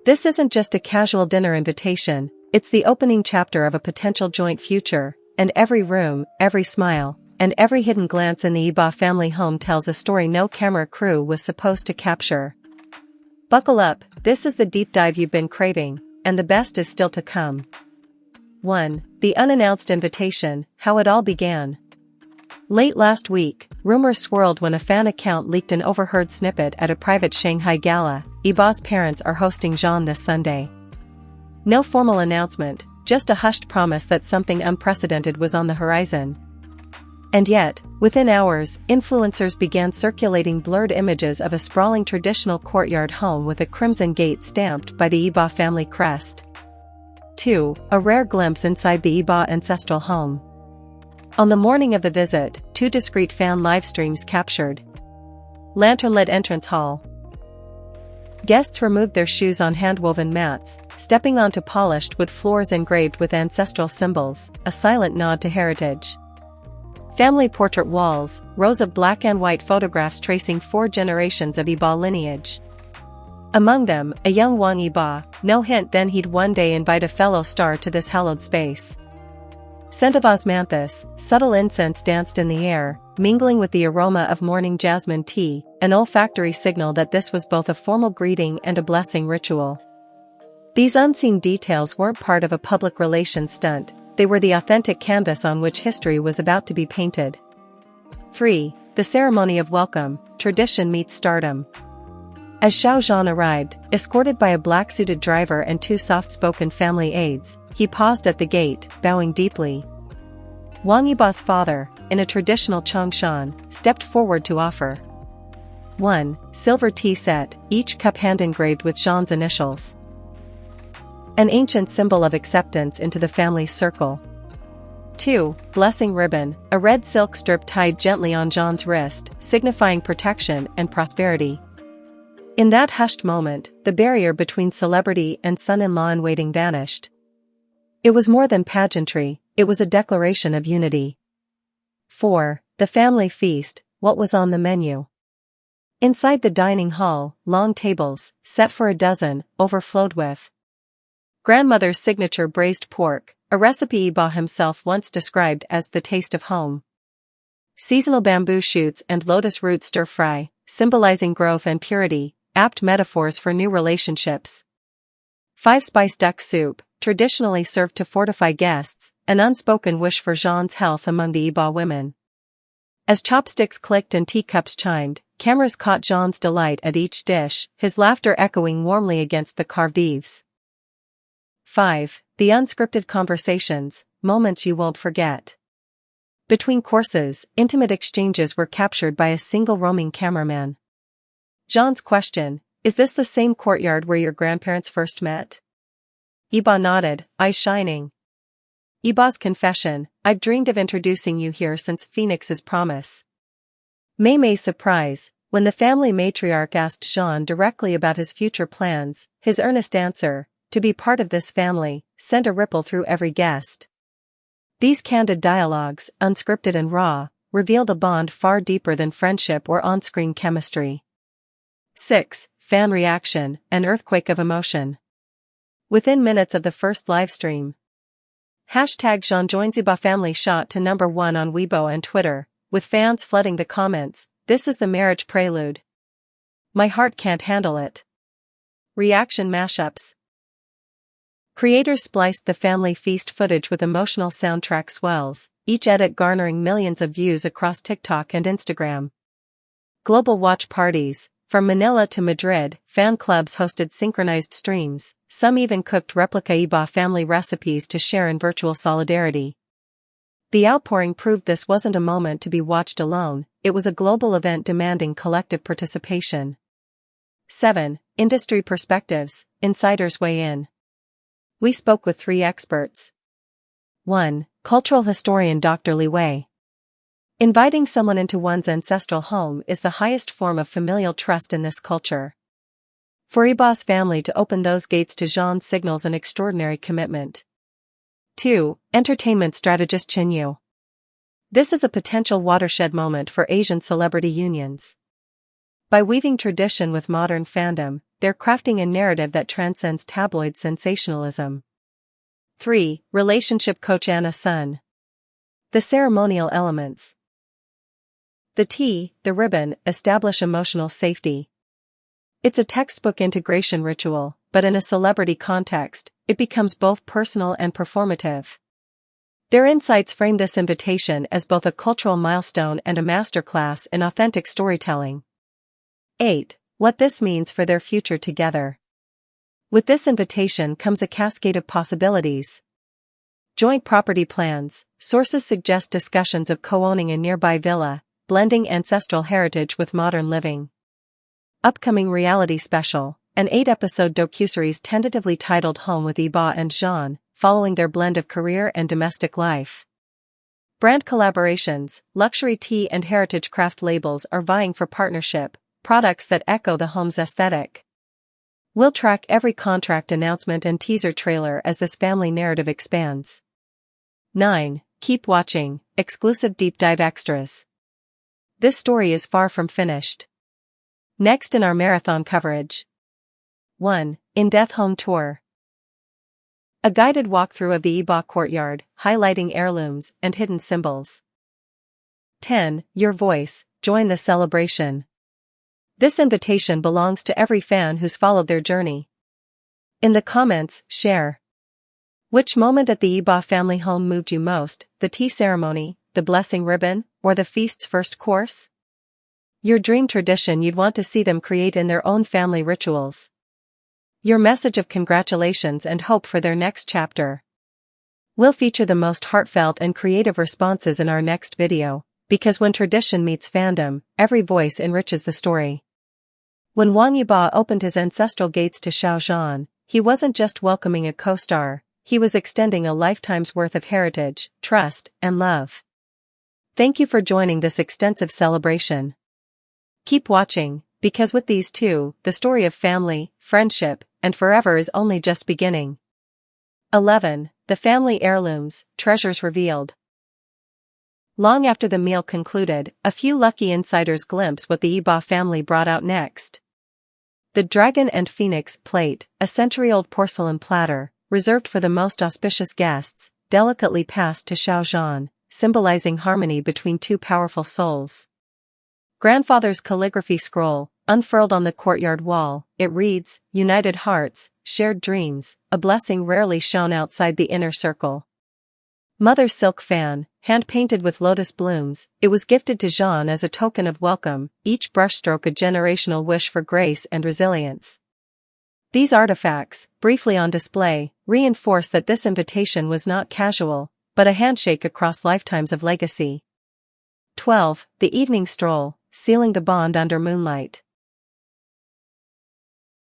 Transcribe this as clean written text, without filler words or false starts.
This isn't just a casual dinner invitation, it's the opening chapter of a potential joint future, and every room, every smile, and every hidden glance in the Iba family home tells a story no camera crew was supposed to capture. Buckle up, this is the deep dive you've been craving, and the best is still to come. 1. The unannounced invitation, how it all began. Late last week, rumors swirled when a fan account leaked an overheard snippet at a private Shanghai gala. Iba's parents are hosting Jean this Sunday. No formal announcement, just a hushed promise that something unprecedented was on the horizon. And yet, within hours, influencers began circulating blurred images of a sprawling traditional courtyard home with a crimson gate stamped by the Iba family crest. 2. A rare glimpse inside the Iba ancestral home. On the morning of the visit, 2 discreet fan livestreams captured. Lantern-lit entrance hall. Guests removed their shoes on hand-woven mats, stepping onto polished wood floors engraved with ancestral symbols, a silent nod to heritage. Family portrait walls, rows of black and white photographs tracing 4 generations of Iba lineage. Among them, a young Wang Iba, no hint then he'd one day invite a fellow star to this hallowed space. Scent of osmanthus, subtle incense danced in the air, mingling with the aroma of morning jasmine tea, an olfactory signal that this was both a formal greeting and a blessing ritual. These unseen details weren't part of a public relations stunt, they were the authentic canvas on which history was about to be painted. 3. The ceremony of welcome, tradition meets stardom. As Xiao Zhan arrived, escorted by a black-suited driver and 2 soft-spoken family aides, he paused at the gate, bowing deeply. Wang Yiba's father, in a traditional Chongshan, stepped forward to offer 1. Silver tea set, each cup hand-engraved with Zhan's initials. An ancient symbol of acceptance into the family's circle. 2. Blessing ribbon, a red silk strip tied gently on Zhan's wrist, signifying protection and prosperity. In that hushed moment, the barrier between celebrity and son-in-law-in-waiting vanished. It was more than pageantry, it was a declaration of unity. 4. The family feast, what was on the menu? Inside the dining hall, long tables, set for a dozen, overflowed with grandmother's signature braised pork, a recipe Iba himself once described as the taste of home. Seasonal bamboo shoots and lotus root stir-fry, symbolizing growth and purity, apt metaphors for new relationships. 5-spice duck soup, traditionally served to fortify guests, an unspoken wish for Zhan's health among the Iba women. As chopsticks clicked and teacups chimed, cameras caught Zhan's delight at each dish, his laughter echoing warmly against the carved eaves. 5. The unscripted conversations, moments you won't forget. Between courses, intimate exchanges were captured by a single roaming cameraman. Zhan's question, is this the same courtyard where your grandparents first met? Iba nodded, eyes shining. Iba's confession, I've dreamed of introducing you here since Phoenix's promise. Mei's surprise, when the family matriarch asked Zhan directly about his future plans, his earnest answer, to be part of this family, sent a ripple through every guest. These candid dialogues, unscripted and raw, revealed a bond far deeper than friendship or on-screen chemistry. 6. Fan reaction, an earthquake of emotion. Within minutes of the first livestream, #Zhan joins Iba family shot to #1 on Weibo and Twitter, with fans flooding the comments, this is the marriage prelude. My heart can't handle it. Reaction mashups. Creators spliced the family feast footage with emotional soundtrack swells, each edit garnering millions of views across TikTok and Instagram. Global watch parties. From Manila to Madrid, fan clubs hosted synchronized streams, some even cooked replica Iba family recipes to share in virtual solidarity. The outpouring proved this wasn't a moment to be watched alone, it was a global event demanding collective participation. 7. Industry perspectives, insiders weigh in. We spoke with 3 experts. 1. Cultural historian Dr. Li Wei. Inviting someone into one's ancestral home is the highest form of familial trust in this culture. For Iba's family to open those gates to Zhan signals an extraordinary commitment. 2. Entertainment strategist Shen Yue. This is a potential watershed moment for Asian celebrity unions. By weaving tradition with modern fandom, they're crafting a narrative that transcends tabloid sensationalism. 3. Relationship coach Anna-sun. The ceremonial elements. The tea, the ribbon, establish emotional safety. It's a textbook integration ritual, but in a celebrity context, it becomes both personal and performative. Their insights frame this invitation as both a cultural milestone and a masterclass in authentic storytelling. 8. What this means for their future together. With this invitation comes a cascade of possibilities. Joint property plans. Sources suggest discussions of co-owning a nearby villa, blending ancestral heritage with modern living. Upcoming reality special, an 8-episode docuseries tentatively titled Home with Iba and Jean, following their blend of career and domestic life. Brand collaborations. Luxury tea and heritage craft labels are vying for partnership, products that echo the home's aesthetic. We'll track every contract announcement and teaser trailer as this family narrative expands. 9. Keep watching, exclusive deep dive extras. This story is far from finished. Next in our marathon coverage. 1. In-depth home tour. A guided walkthrough of the Iba courtyard, highlighting heirlooms and hidden symbols. 10. Your voice, join the celebration. This invitation belongs to every fan who's followed their journey. In the comments, share. Which moment at the Iba family home moved you most, the tea ceremony, the blessing ribbon, or the feast's first course? Your dream tradition you'd want to see them create in their own family rituals. Your message of congratulations and hope for their next chapter. We'll feature the most heartfelt and creative responses in our next video, because when tradition meets fandom, every voice enriches the story. When Wang Yiba opened his ancestral gates to Shaozhan, he wasn't just welcoming a co-star, he was extending a lifetime's worth of heritage, trust, and love. Thank you for joining this extensive celebration. Keep watching, because with these two, the story of family, friendship, and forever is only just beginning. 11. The family heirlooms, treasures revealed. Long after the meal concluded, a few lucky insiders glimpsed what the Iba family brought out next. The dragon and phoenix plate, a century-old porcelain platter, reserved for the most auspicious guests, delicately passed to Shaozhan, symbolizing harmony between two powerful souls. Grandfather's calligraphy scroll, unfurled on the courtyard wall, it reads, United hearts, shared dreams, a blessing rarely shown outside the inner circle. Mother's silk fan, hand-painted with lotus blooms, it was gifted to Jean as a token of welcome, each brushstroke a generational wish for grace and resilience. These artifacts, briefly on display, reinforce that this invitation was not casual, but a handshake across lifetimes of legacy. 12. The evening stroll, sealing the bond under moonlight.